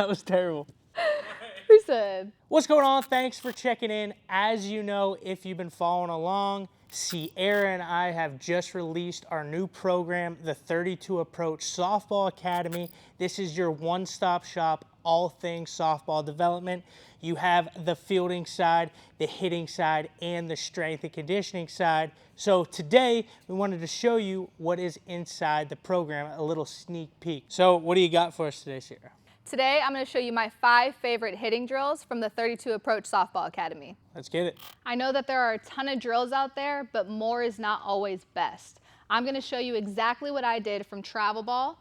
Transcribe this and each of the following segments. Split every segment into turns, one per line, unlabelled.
That was terrible.
Who said?
What's going on? Thanks for checking in. As you know, if you've been following along, Sierra and I have just released our new program, the 32 Approach Softball Academy. This is your one-stop shop, all things softball development. You have the fielding side, the hitting side, and the strength and conditioning side. So today, we wanted to show you what is inside the program, a little sneak peek. So what do you got for us today, Sierra?
Today, I'm going to show you my 5 favorite hitting drills from the 32 Approach Softball Academy.
Let's get it.
I know that there are a ton of drills out there, but more is not always best. I'm going to show you exactly what I did from travel ball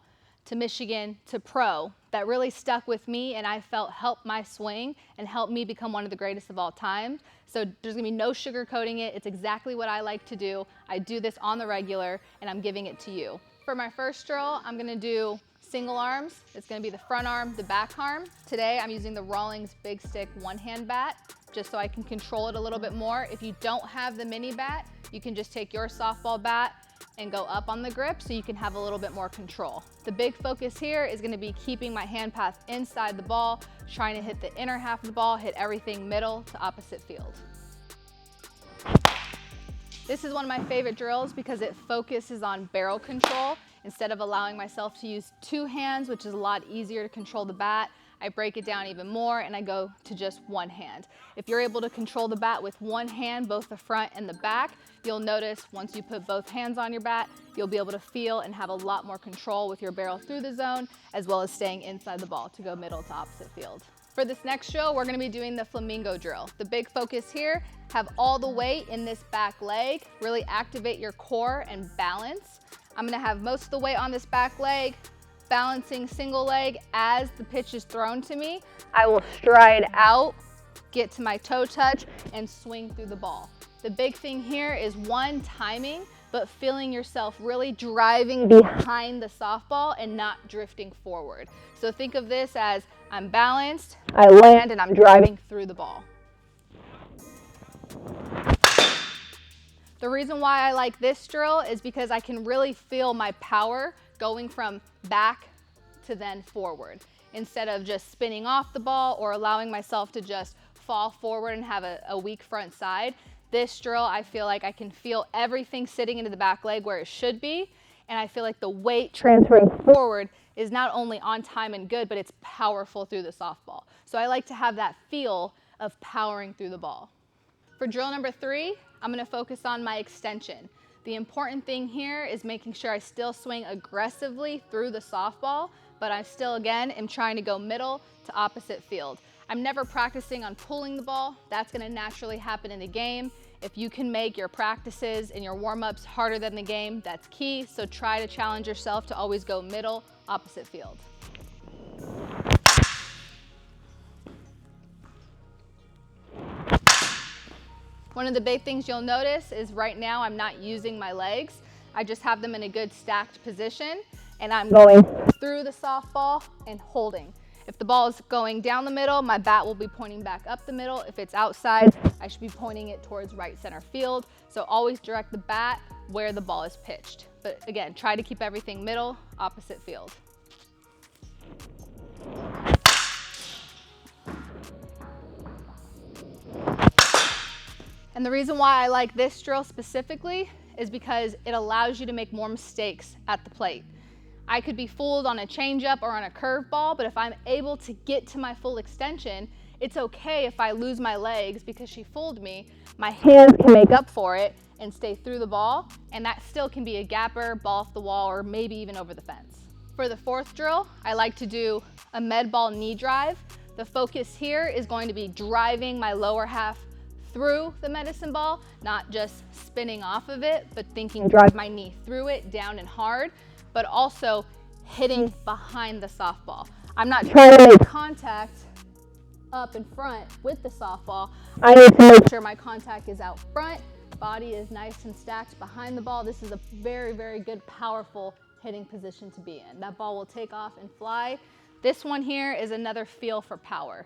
to Michigan to pro that really stuck with me and I felt helped my swing and helped me become one of the greatest of all time. So there's going to be no sugarcoating it. It's exactly what I like to do. I do this on the regular and I'm giving it to you. For my first drill, I'm going to do single arms. It's going to be the front arm, the back arm. Today I'm using the Rawlings Big Stick one-hand bat just so I can control it a little bit more. If you don't have the mini bat, you can just take your softball bat and go up on the grip so you can have a little bit more control. The big focus here is going to be keeping my hand path inside the ball, trying to hit the inner half of the ball, hit everything middle to opposite field. This is one of my favorite drills because it focuses on barrel control. Instead of allowing myself to use 2 hands, which is a lot easier to control the bat, I break it down even more and I go to just 1 hand. If you're able to control the bat with 1 hand, both the front and the back, you'll notice once you put both hands on your bat, you'll be able to feel and have a lot more control with your barrel through the zone, as well as staying inside the ball to go middle to opposite field. For this next drill, we're going to be doing the Flamingo Drill. The big focus here, have all the weight in this back leg, really activate your core and balance. I'm going to have most of the weight on this back leg, balancing single leg. As the pitch is thrown to me, I will stride out, get to my toe touch, and swing through the ball. The big thing here is 1, timing, but feeling yourself really driving behind the softball and not drifting forward. So think of this as I'm balanced, I land, and I'm driving through the ball. The reason why I like this drill is because I can really feel my power going from back to then forward instead of just spinning off the ball or allowing myself to just fall forward and have a weak front side. This drill, I feel like I can feel everything sitting into the back leg where it should be, and I feel like the weight transferring forward is not only on time and good, but it's powerful through the softball. So I like to have that feel of powering through the ball. For drill number 3, I'm going to focus on my extension. The important thing here is making sure I still swing aggressively through the softball, but I still, again, am trying to go middle to opposite field. I'm never practicing on pulling the ball. That's going to naturally happen in the game. If you can make your practices and your warm-ups harder than the game, that's key. So try to challenge yourself to always go middle, opposite field. One of the big things you'll notice is right now I'm not using my legs. I just have them in a good stacked position and I'm going through the softball and holding. If the ball is going down the middle, my bat will be pointing back up the middle. If it's outside, I should be pointing it towards right center field. So always direct the bat where the ball is pitched. But again, try to keep everything middle, opposite field. And the reason why I like this drill specifically is because it allows you to make more mistakes at the plate. I could be fooled on a changeup or on a curveball, but if I'm able to get to my full extension, it's okay if I lose my legs because she fooled me. My hands can make up for it and stay through the ball, and that still can be a gapper, ball off the wall, or maybe even over the fence. For the 4th drill, I like to do a med ball knee drive. The focus here is going to be driving my lower half through the medicine ball, not just spinning off of it, but thinking drive my knee through it, down and hard, but also hitting behind the softball. I'm not trying to make contact up in front with the softball. I need to make sure my contact is out front, body is nice and stacked behind the ball. This is a very, very good, powerful hitting position to be in. That ball will take off and fly. This one here is another feel for power.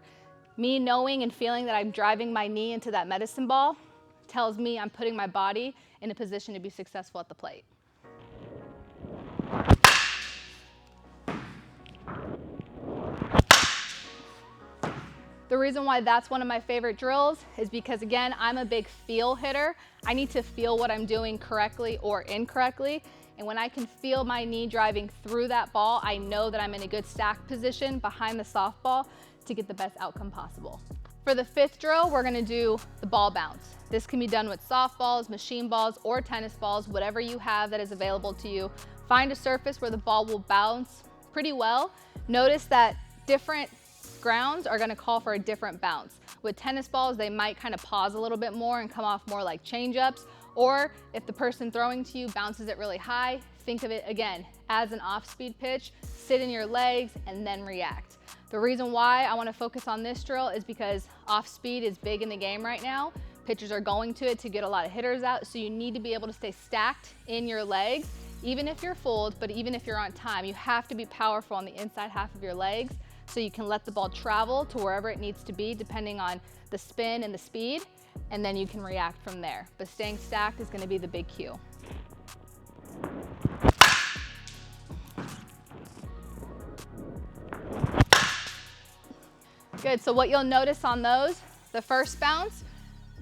Me knowing and feeling that I'm driving my knee into that medicine ball tells me I'm putting my body in a position to be successful at the plate. The reason why that's one of my favorite drills is because, again, I'm a big feel hitter. I need to feel what I'm doing correctly or incorrectly. And when I can feel my knee driving through that ball, I know that I'm in a good stack position behind the softball to get the best outcome possible. For the 5th drill, we're gonna do the ball bounce. This can be done with softballs, machine balls, or tennis balls, whatever you have that is available to you. Find a surface where the ball will bounce pretty well. Notice that different grounds are gonna call for a different bounce. With tennis balls, they might kind of pause a little bit more and come off more like change-ups, or if the person throwing to you bounces it really high, think of it again as an off-speed pitch, sit in your legs, and then react. The reason why I wanna focus on this drill is because off-speed is big in the game right now. Pitchers are going to it to get a lot of hitters out, so you need to be able to stay stacked in your legs, even if you're fooled, but even if you're on time. You have to be powerful on the inside half of your legs so you can let the ball travel to wherever it needs to be depending on the spin and the speed, and then you can react from there. But staying stacked is gonna be the big cue. Good, so what you'll notice on those, the first bounce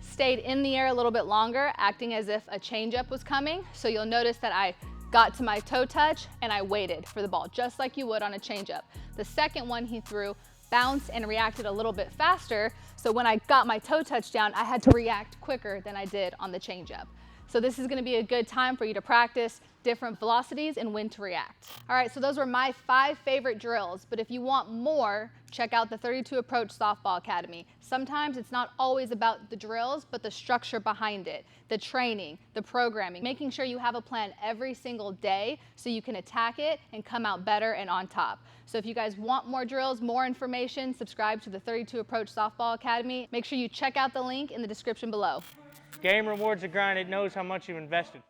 stayed in the air a little bit longer, acting as if a changeup was coming. So you'll notice that I got to my toe touch and I waited for the ball, just like you would on a changeup. The second one he threw bounced and reacted a little bit faster. So when I got my toe touch down, I had to react quicker than I did on the changeup. So this is gonna be a good time for you to practice different velocities and when to react. All right, so those were my 5 favorite drills, but if you want more, check out the 32 Approach Softball Academy. Sometimes it's not always about the drills, but the structure behind it, the training, the programming, making sure you have a plan every single day so you can attack it and come out better and on top. So if you guys want more drills, more information, subscribe to the 32 Approach Softball Academy. Make sure you check out the link in the description below.
Game rewards the grind. It knows how much you've invested.